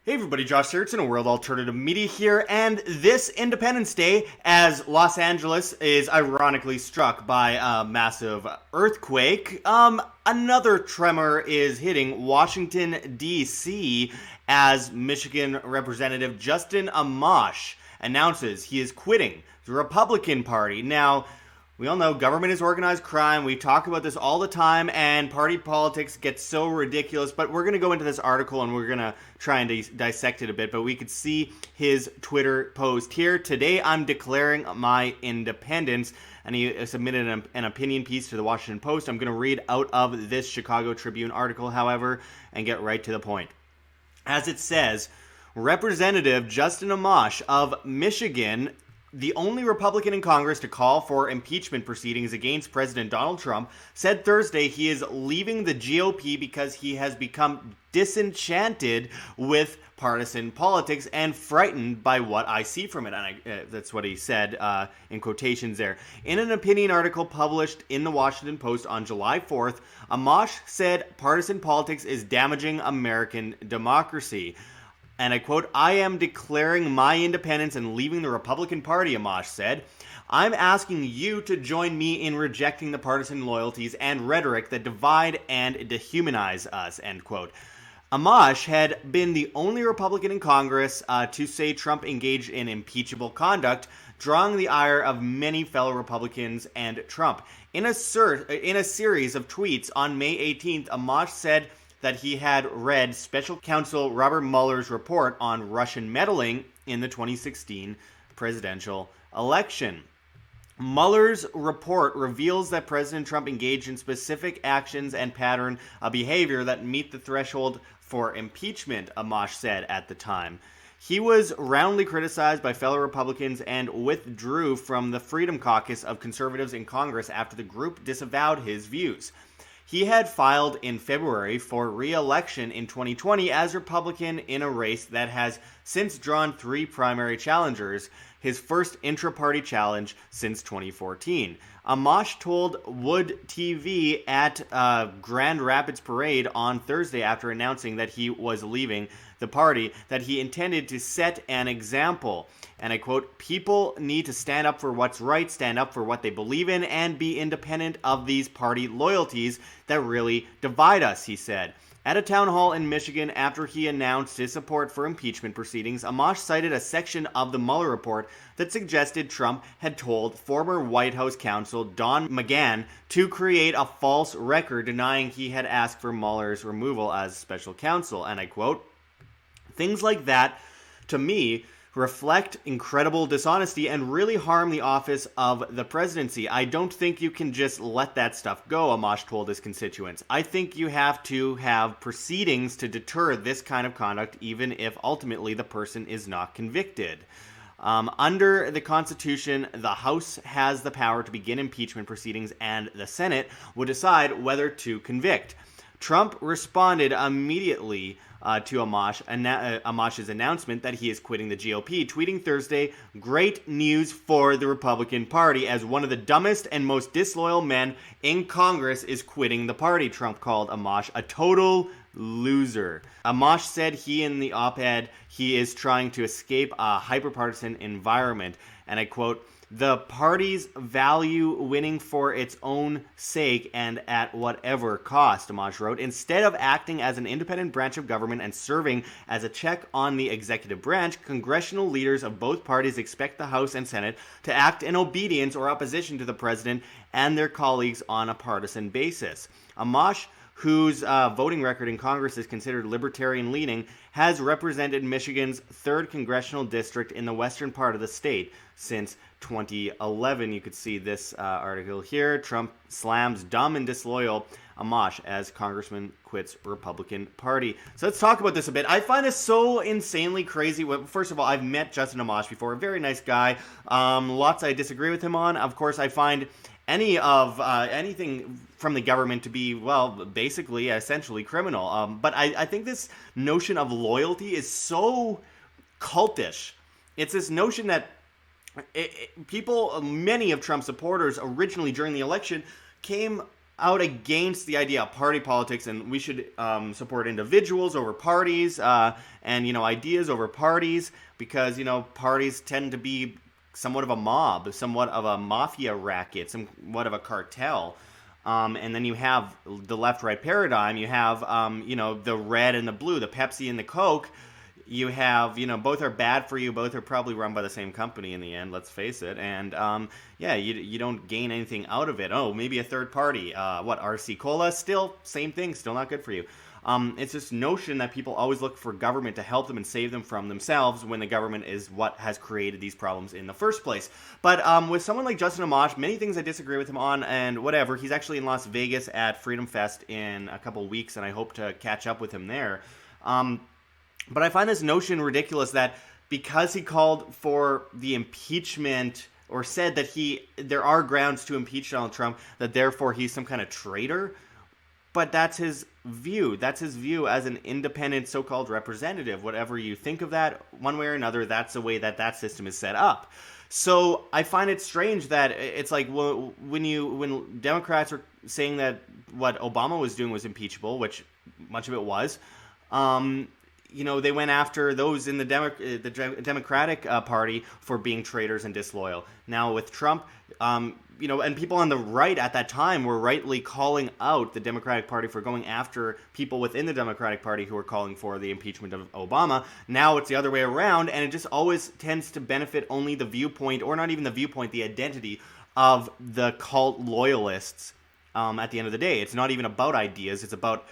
Hey everybody, Josh Sigurdson, a World Alternative Media here, and this Independence Day, as Los Angeles is ironically struck by a massive earthquake, another tremor is hitting Washington, D.C. as Michigan Representative Justin Amash announces he is quitting the Republican Party. Now, we all know government is organized crime. We talk about this all the time, and party politics gets so ridiculous. But we're going to go into this article, and we're going to try and dissect it a bit. But we could see his Twitter post here. Today, I'm declaring my independence. And he submitted an opinion piece to the Washington Post. I'm going to read out of this Chicago Tribune article, however, and get right to the point. As it says, Representative Justin Amash of Michigan, the only Republican in Congress to call for impeachment proceedings against President Donald Trump, said Thursday he is leaving the GOP because he has become disenchanted with partisan politics and frightened by what I see from it. And that's what he said in quotations there. In an opinion article published in the Washington Post on July 4th, Amash said partisan politics is damaging American democracy. And I quote, "I am declaring my independence and leaving the Republican Party," Amash said. "I'm asking you to join me in rejecting the partisan loyalties and rhetoric that divide and dehumanize us," end quote. Amash had been the only Republican in Congress to say Trump engaged in impeachable conduct, drawing the ire of many fellow Republicans and Trump. In a series of tweets on May 18th, Amash said that he had read Special Counsel Robert Mueller's report on Russian meddling in the 2016 presidential election. Mueller's report reveals that President Trump engaged in specific actions and pattern of behavior that meet the threshold for impeachment, Amash said at the time. He was roundly criticized by fellow Republicans and withdrew from the Freedom Caucus of conservatives in Congress after the group disavowed his views. He had filed in February for re-election in 2020 as Republican in a race that has since drawn 3 primary challengers, his first intra-party challenge since 2014. Amash told Wood TV at Grand Rapids Parade on Thursday after announcing that he was leaving the party that he intended to set an example. And I quote, "People need to stand up for what's right, stand up for what they believe in, and be independent of these party loyalties that really divide us," he said. At a town hall in Michigan after he announced his support for impeachment proceedings, Amash cited a section of the Mueller Report that suggested Trump had told former White House counsel Don McGahn to create a false record denying he had asked for Mueller's removal as special counsel. And I quote, "Things like that, to me, reflect incredible dishonesty and really harm the office of the presidency. I don't think you can just let that stuff go," Amash told his constituents. "I think you have to have proceedings to deter this kind of conduct, even if ultimately the person is not convicted. Under the Constitution, the House has the power to begin impeachment proceedings and the Senate will decide whether to convict." Trump responded immediately to Amash's announcement that he is quitting the GOP, tweeting Thursday, "Great news for the Republican Party, as one of the dumbest and most disloyal men in Congress is quitting the party." Trump called Amash a total loser. Amash said in the op-ed he is trying to escape a hyperpartisan environment, and I quote, "The parties value winning for its own sake and at whatever cost," Amash wrote. "Instead of acting as an independent branch of government and serving as a check on the executive branch, congressional leaders of both parties expect the House and Senate to act in obedience or opposition to the president and their colleagues on a partisan basis." Amash, whose voting record in Congress is considered libertarian-leaning, has represented Michigan's 3rd congressional district in the western part of the state since 2011. You could see this article here. Trump slams dumb and disloyal Amash as Congressman quits Republican Party. So let's talk about this a bit. I find this so insanely crazy. First of all, I've met Justin Amash before. A very nice guy. Lots I disagree with him on. Of course, I find anything from the government to be, well, basically, essentially criminal. But I think this notion of loyalty is so cultish. It's this notion that people, many of Trump's supporters originally during the election came out against the idea of party politics, and we should support individuals over parties, and ideas over parties, because parties tend to be somewhat of a mob, somewhat of a mafia racket, somewhat of a cartel. And then you have the left-right paradigm. You have the red and the blue, the Pepsi and the Coke. You have, both are bad for you. Both are probably run by the same company in the end, let's face it. And, you don't gain anything out of it. Oh, maybe a third party. RC Cola? Still, same thing. Still not good for you. It's this notion that people always look for government to help them and save them from themselves when the government is what has created these problems in the first place. But with someone like Justin Amash, many things I disagree with him on, and whatever. He's actually in Las Vegas at Freedom Fest in a couple weeks, and I hope to catch up with him there. But I find this notion ridiculous that because he called for the impeachment, or said that there are grounds to impeach Donald Trump, that therefore he's some kind of traitor. But that's his view. That's his view as an independent so-called representative. Whatever you think of that, one way or another, that's the way that system is set up. So I find it strange that it's like, well, when Democrats are saying that what Obama was doing was impeachable, which much of it was, they went after those in the Democratic Party for being traitors and disloyal. Now with Trump, and people on the right at that time were rightly calling out the Democratic Party for going after people within the Democratic Party who were calling for the impeachment of Obama. Now it's the other way around, and it just always tends to benefit only the viewpoint, or not even the viewpoint, the identity of the cult loyalists at the end of the day. It's not even about ideas. It's about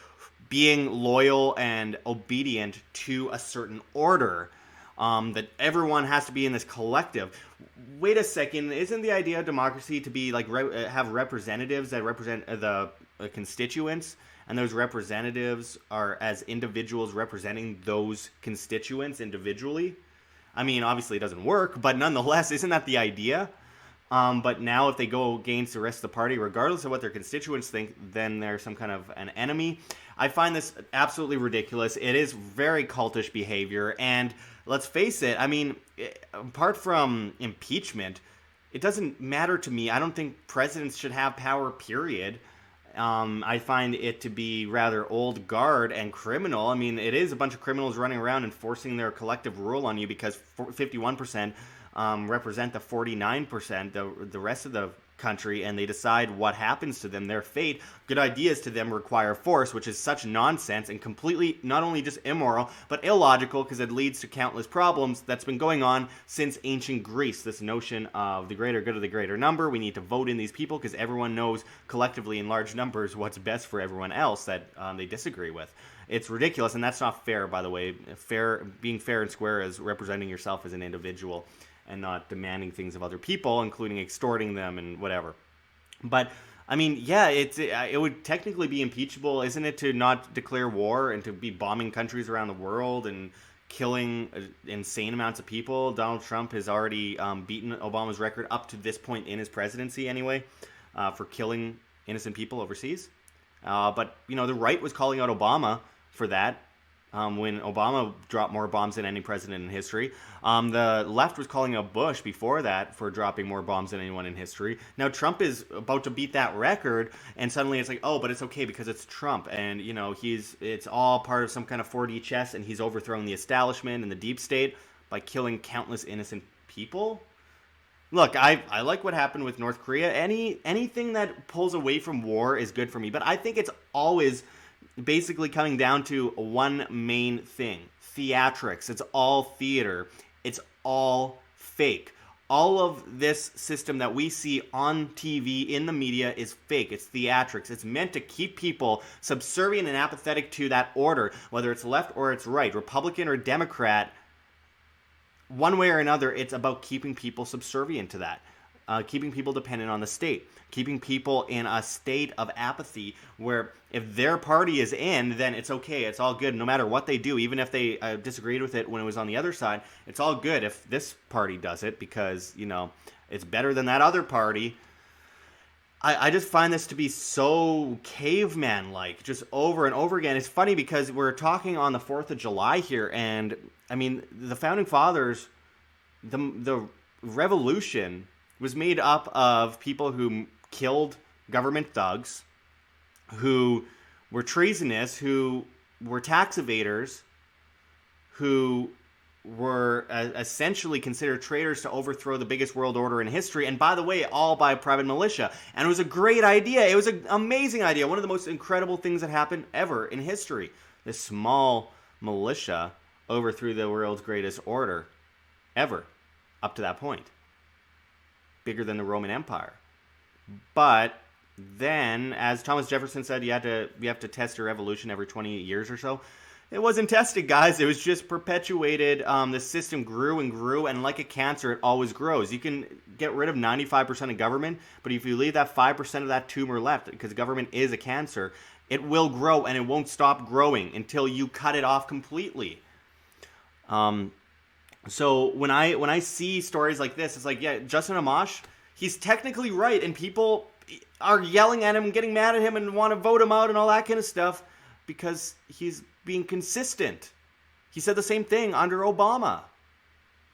being loyal and obedient to a certain order, that everyone has to be in this collective. Wait a second, isn't the idea of democracy to be like have representatives that represent the constituents, and those representatives are as individuals representing those constituents individually? I mean, obviously it doesn't work, but nonetheless, isn't that the idea? But now if they go against the rest of the party, regardless of what their constituents think, then they're some kind of an enemy. I find this absolutely ridiculous. It is very cultish behavior, and let's face it, I mean, apart from impeachment, it doesn't matter to me. I don't think presidents should have power, period. I find it to be rather old guard and criminal. I mean, it is a bunch of criminals running around enforcing their collective rule on you because 51% represent the 49%, the rest of the country, and they decide what happens to them, their fate. Good ideas to them require force, which is such nonsense and completely not only just immoral, but illogical, because it leads to countless problems that's been going on since ancient Greece. This notion of the greater good of the greater number. We need to vote in these people because everyone knows collectively in large numbers what's best for everyone else that they disagree with. It's ridiculous, and that's not fair, by the way. Being fair and square is representing yourself as an individual and not demanding things of other people, including extorting them and whatever. But, I mean, yeah, it would technically be impeachable, isn't it, to not declare war and to be bombing countries around the world and killing insane amounts of people? Donald Trump has already beaten Obama's record up to this point in his presidency anyway, for killing innocent people overseas. But, the right was calling out Obama for that. When Obama dropped more bombs than any president in history. The left was calling out Bush before that for dropping more bombs than anyone in history. Now Trump is about to beat that record, and suddenly it's like, oh, but it's okay because it's Trump, and it's all part of some kind of 4D chess, and he's overthrown the establishment and the deep state by killing countless innocent people. Look, I like what happened with North Korea. Anything that pulls away from war is good for me, but I think it's always basically coming down to one main thing: theatrics. It's all theater. It's all fake. All of this system that we see on TV in the media is fake. It's theatrics. It's meant to keep people subservient and apathetic to that order, whether it's left or it's right, Republican or Democrat. One way or another, it's about keeping people subservient to that. Keeping people dependent on the state, keeping people in a state of apathy where if their party is in, then it's okay, it's all good, no matter what they do, even if they disagreed with it when it was on the other side, it's all good if this party does it because, it's better than that other party. I just find this to be so caveman-like, just over and over again. It's funny because we're talking on the 4th of July here, and, I mean, the Founding Fathers, the revolution was made up of people who killed government thugs, who were treasonous, who were tax evaders, who were essentially considered traitors to overthrow the biggest world order in history, and by the way, all by private militia. And it was a great idea. It was an amazing idea. One of the most incredible things that happened ever in history. This small militia overthrew the world's greatest order ever, up to that point. Bigger than the Roman Empire. But then, as Thomas Jefferson said, you have to test your evolution every 20 years or so. It wasn't tested, guys. It was just perpetuated. The system grew and grew, and like a cancer, it always grows. You can get rid of 95% of government, but if you leave that 5% of that tumor left, because government is a cancer, it will grow, and it won't stop growing until you cut it off completely. So when I see stories like this, it's like, yeah, Justin Amash, he's technically right, and people are yelling at him, getting mad at him, and want to vote him out and all that kind of stuff because he's being consistent. He said the same thing under Obama.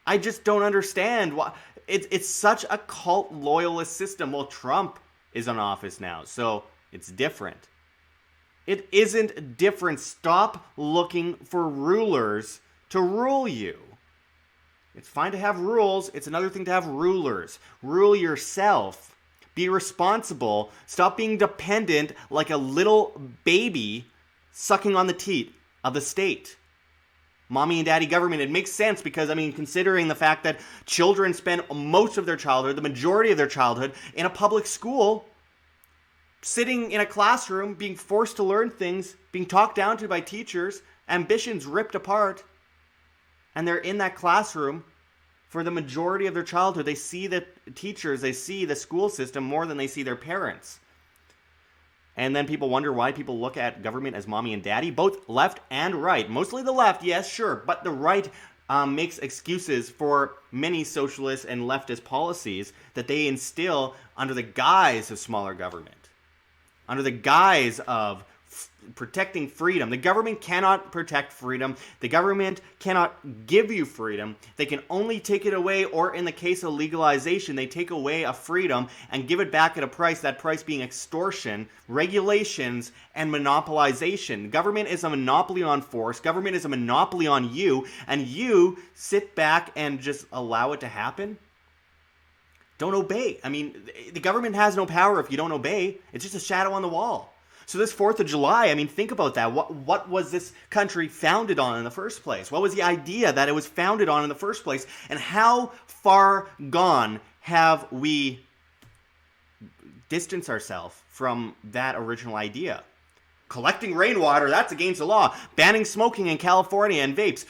I just don't understand why. It's such a cult loyalist system. Well, Trump is in office now, so it's different. It isn't different. Stop looking for rulers to rule you. It's fine to have rules. It's another thing to have rulers. Rule yourself. Be responsible. Stop being dependent like a little baby sucking on the teat of the state. Mommy and daddy government. It makes sense because, considering the fact that children spend most of their childhood, the majority of their childhood, in a public school, sitting in a classroom, being forced to learn things, being talked down to by teachers, ambitions ripped apart, and they're in that classroom for the majority of their childhood. They see the teachers, they see the school system more than they see their parents. And then people wonder why people look at government as mommy and daddy, both left and right. Mostly the left, yes, sure, but the right makes excuses for many socialist and leftist policies that they instill under the guise of smaller government, under the guise of protecting freedom. The government cannot protect freedom. The government cannot give you freedom. They can only take it away, or in the case of legalization, they take away a freedom and give it back at a price, that price being extortion, regulations, and monopolization. Government is a monopoly on force. Government is a monopoly on you, and you sit back and just allow it to happen? Don't obey. The government has no power if you don't obey. It's just a shadow on the wall. So this 4th of July, think about that. What was this country founded on in the first place? What was the idea that it was founded on in the first place? And how far gone have we distanced ourselves from that original idea? Collecting rainwater, that's against the law. Banning smoking in California and vapes.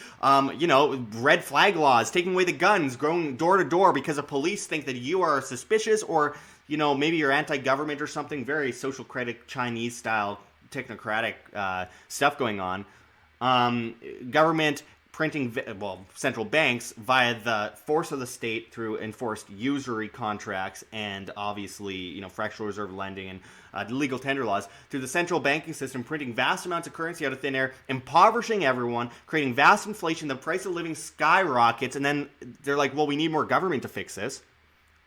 Red flag laws, taking away the guns, going door to door because the police think that you are suspicious, or maybe you're anti-government or something. Very social credit, Chinese-style, technocratic stuff going on. Government printing, central banks via the force of the state through enforced usury contracts and obviously, fractional reserve lending and legal tender laws, through the central banking system, printing vast amounts of currency out of thin air, impoverishing everyone, creating vast inflation, the price of living skyrockets, and then they're like, well, we need more government to fix this.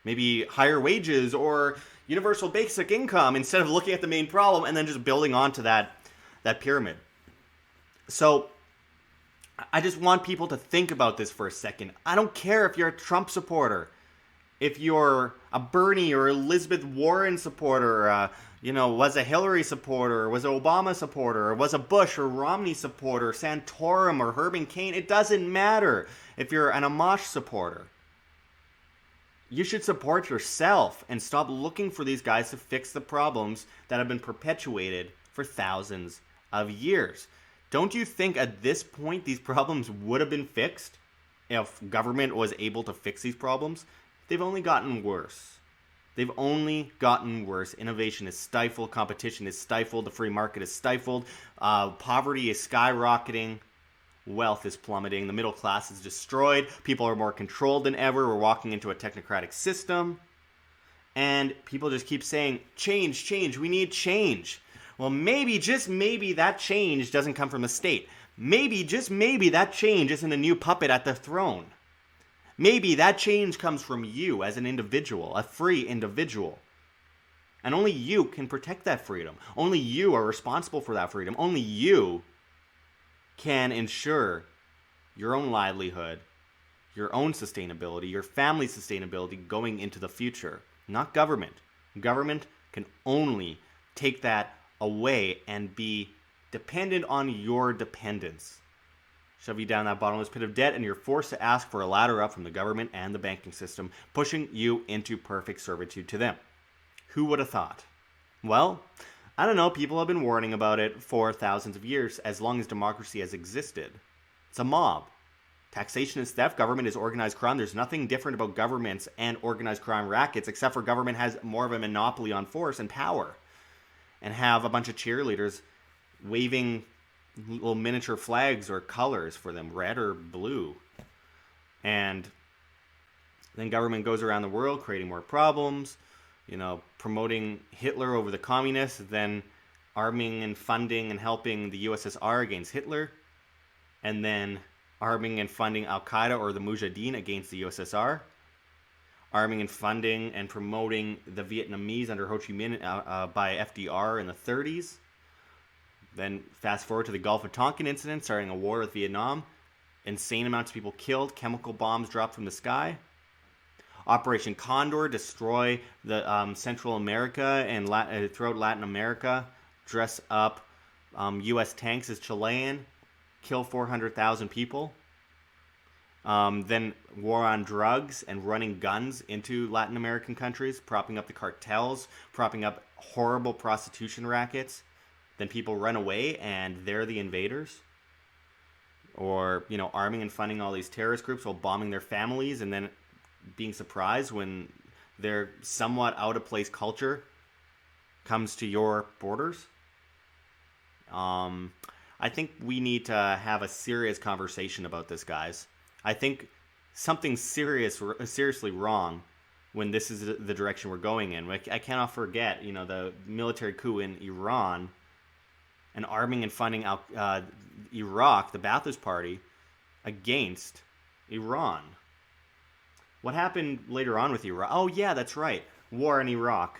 Maybe higher wages or universal basic income, instead of looking at the main problem and then just building onto that pyramid. So I just want people to think about this for a second. I don't care if you're a Trump supporter, if you're a Bernie or Elizabeth Warren supporter, was a Hillary supporter, was an Obama supporter, or was a Bush or Romney supporter, Santorum or Herman Cain. It doesn't matter if you're an Amash supporter. You should support yourself and stop looking for these guys to fix the problems that have been perpetuated for thousands of years. Don't you think at this point these problems would have been fixed if government was able to fix these problems? They've only gotten worse. They've only gotten worse. Innovation is stifled. Competition is stifled. The free market is stifled. Poverty is skyrocketing. Wealth is plummeting. The middle class is destroyed. People are more controlled than ever. We're walking into a technocratic system. And people just keep saying, change, change. We need change. Well, maybe, just maybe, that change doesn't come from the state. Maybe, just maybe, that change isn't a new puppet at the throne. Maybe that change comes from you as an individual, a free individual. And only you can protect that freedom. Only you are responsible for that freedom. Only you can ensure your own livelihood, your own sustainability, your family's sustainability going into the future. Not government. Government can only take that away and be dependent on your dependence. Shove you down that bottomless pit of debt, and you're forced to ask for a ladder up from the government and the banking system, pushing you into perfect servitude to them. Who would have thought? Well, I don't know. People have been warning about it for thousands of years, as long as democracy has existed. It's a mob. Taxation is theft. Government is organized crime. There's nothing different about governments and organized crime rackets, except for government has more of a monopoly on force and power, and have a bunch of cheerleaders waving little miniature flags or colors for them, red or blue. And then government goes around the world creating more problems, promoting Hitler over the communists, then arming and funding and helping the USSR against Hitler, and then arming and funding Al-Qaeda or the Mujahideen against the USSR, arming and funding and promoting the Vietnamese under Ho Chi Minh by FDR in the 30s. Then fast forward to the Gulf of Tonkin incident, starting a war with Vietnam. Insane amounts of people killed, chemical bombs dropped from the sky. Operation Condor, destroy the Central America and throughout Latin America, dress up U.S. tanks as Chilean, kill 400,000 people. Then war on drugs and running guns into Latin American countries, propping up the cartels, propping up horrible prostitution rackets. Then people run away and they're the invaders. Or, arming and funding all these terrorist groups while bombing their families and then being surprised when their somewhat out-of-place culture comes to your borders. I think we need to have a serious conversation about this, guys. I think something's seriously wrong when this is the direction we're going in. I cannot forget, the military coup in Iran and arming and funding Iraq, the Ba'athist Party, against Iran. What happened later on with Iraq? Oh, yeah, that's right. War in Iraq.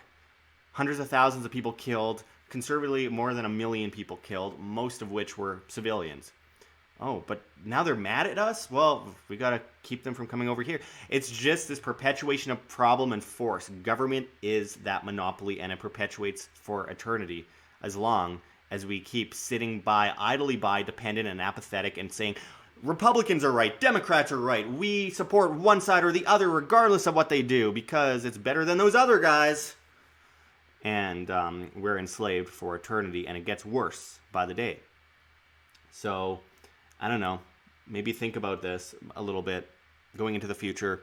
Hundreds of thousands of people killed. Conservatively, more than 1 million people killed, most of which were civilians. Oh, but now they're mad at us? Well, we got to keep them from coming over here. It's just this perpetuation of problem and force. Government is that monopoly, and it perpetuates for eternity as long as we keep sitting idly by, dependent and apathetic, and saying, Republicans are right, Democrats are right, we support one side or the other regardless of what they do because it's better than those other guys. And we're enslaved for eternity, and it gets worse by the day. So, I don't know, maybe think about this a little bit going into the future,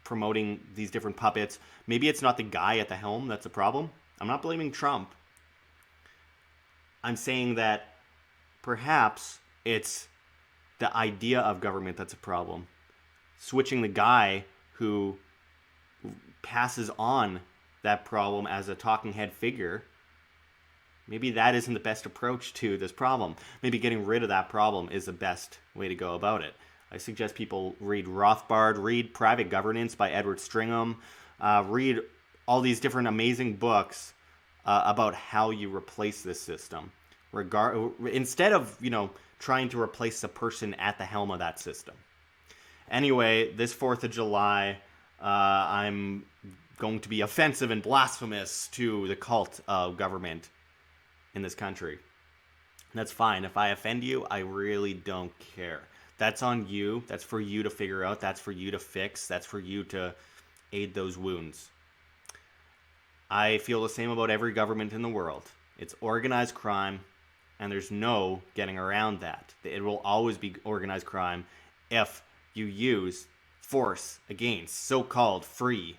promoting these different puppets. Maybe it's not the guy at the helm that's a problem. I'm not blaming Trump. I'm saying that perhaps it's the idea of government that's a problem. Switching the guy who passes on that problem as a talking head figure, maybe that isn't the best approach to this problem. Maybe getting rid of that problem is the best way to go about it. I suggest people read Rothbard, read Private Governance by Edward Stringham, read all these different amazing books about how you replace this system. Instead of, trying to replace the person at the helm of that system. Anyway, this 4th of July, I'm going to be offensive and blasphemous to the cult of government in this country. That's fine. If I offend you, I really don't care. That's on you. That's for you to figure out. That's for you to fix. That's for you to aid those wounds. I feel the same about every government in the world. It's organized crime, and there's no getting around that. It will always be organized crime if you use force against so-called free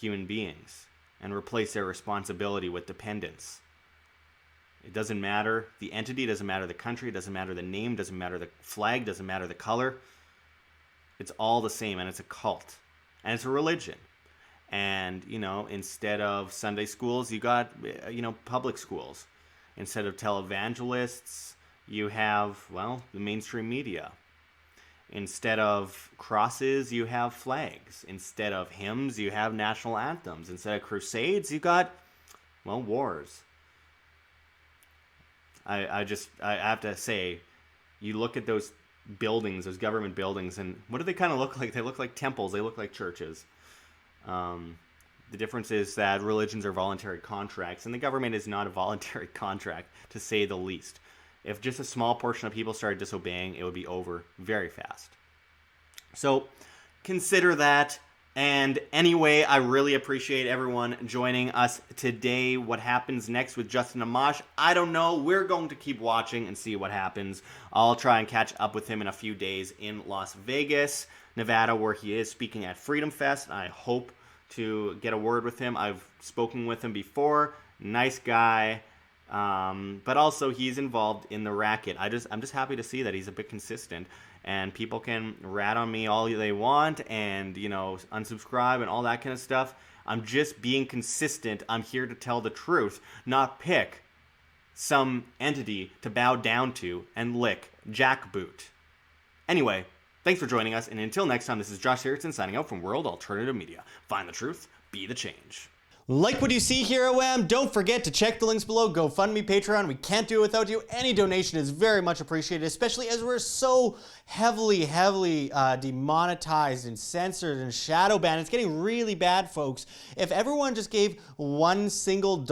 human beings and replace their responsibility with dependence. It doesn't matter. The entity doesn't matter. The country doesn't matter. The name doesn't matter. The flag doesn't matter. The color. It's all the same, and it's a cult. And it's a religion. And, instead of Sunday schools, you got, public schools. Instead of televangelists, you have, the mainstream media. Instead of crosses, you have flags. Instead of hymns, you have national anthems. Instead of crusades, you got, well, wars. I have to say, you look at those buildings, those government buildings, and what do they kind of look like? They look like temples. They look like churches. The difference is that religions are voluntary contracts, and the government is not a voluntary contract, to say the least. If just a small portion of people started disobeying, it would be over very fast. So consider that. And anyway, I really appreciate everyone joining us today. What happens next with Justin Amash, I don't know. We're going to keep watching and see what happens. I'll try and catch up with him in a few days in Las Vegas, Nevada, where he is speaking at Freedom Fest. I hope to get a word with him. I've spoken with him before. Nice guy. But also he's involved in the racket. I'm just happy to see that he's a bit consistent, and people can rat on me all they want and, unsubscribe and all that kind of stuff. I'm just being consistent. I'm here to tell the truth, not pick some entity to bow down to and lick jackboot. Anyway, thanks for joining us, and until next time, this is Josh Sigurdson signing out from World Alternative Media. Find the truth, be the change. Like what you see here at WHAM? Don't forget to check the links below. GoFundMe, Patreon. We can't do it without you. Any donation is very much appreciated, especially as we're so heavily demonetized and censored and shadow banned. It's getting really bad, folks. If everyone just gave $1 single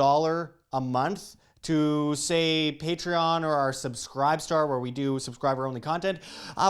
a month to, say, Patreon or our Subscribestar, where we do subscriber-only content,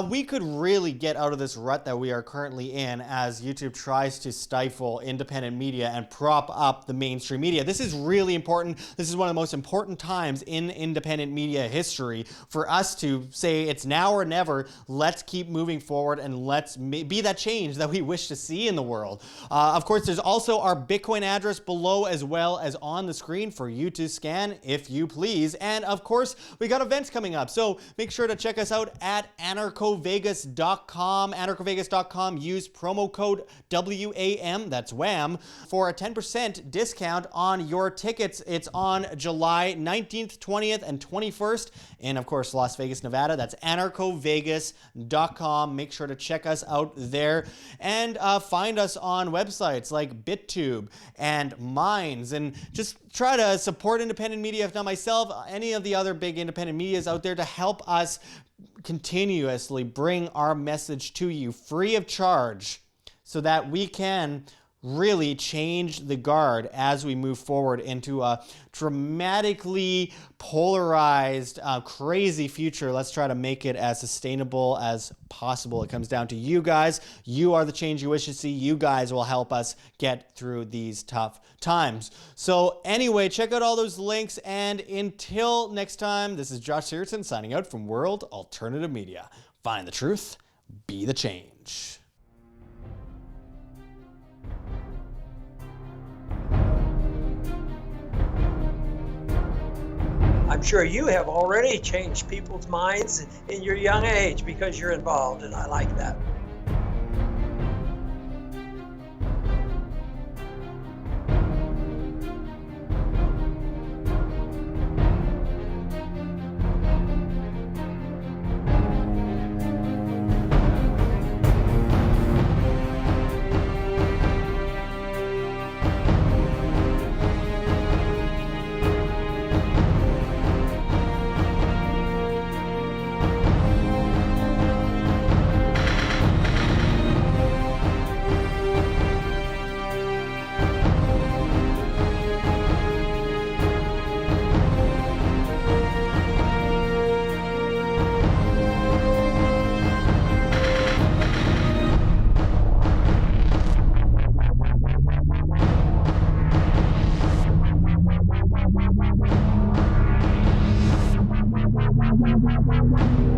we could really get out of this rut that we are currently in as YouTube tries to stifle independent media and prop up the mainstream media. This is really important. This is one of the most important times in independent media history for us to say it's now or never. Let's keep moving forward and let's be that change that we wish to see in the world. Of course, there's also our Bitcoin address below as well as on the screen for you to scan if you please. And of course, we got events coming up, so make sure to check us out at anarchovegas.com. anarchovegas.com. Use promo code WAM, that's WHAM, for a 10% discount on your tickets. It's on July 19th, 20th, and 21st in, of course, Las Vegas, Nevada. That's anarchovegas.com. Make sure to check us out there, and find us on websites like BitTube and Minds, and just try to support independent media, if not myself, any of the other big independent medias out there, to help us continuously bring our message to you free of charge, so that we can really change the guard as we move forward into a dramatically polarized, crazy future. Let's try to make it as sustainable as possible. It comes down to you guys. You are the change you wish to see. You guys will help us get through these tough times. So anyway, check out all those links, and until next time, this is Josh Sigurdson signing out from World Alternative Media. Find the truth, be the change. I'm sure you have already changed people's minds in your young age because you're involved, and I like that. Thank you.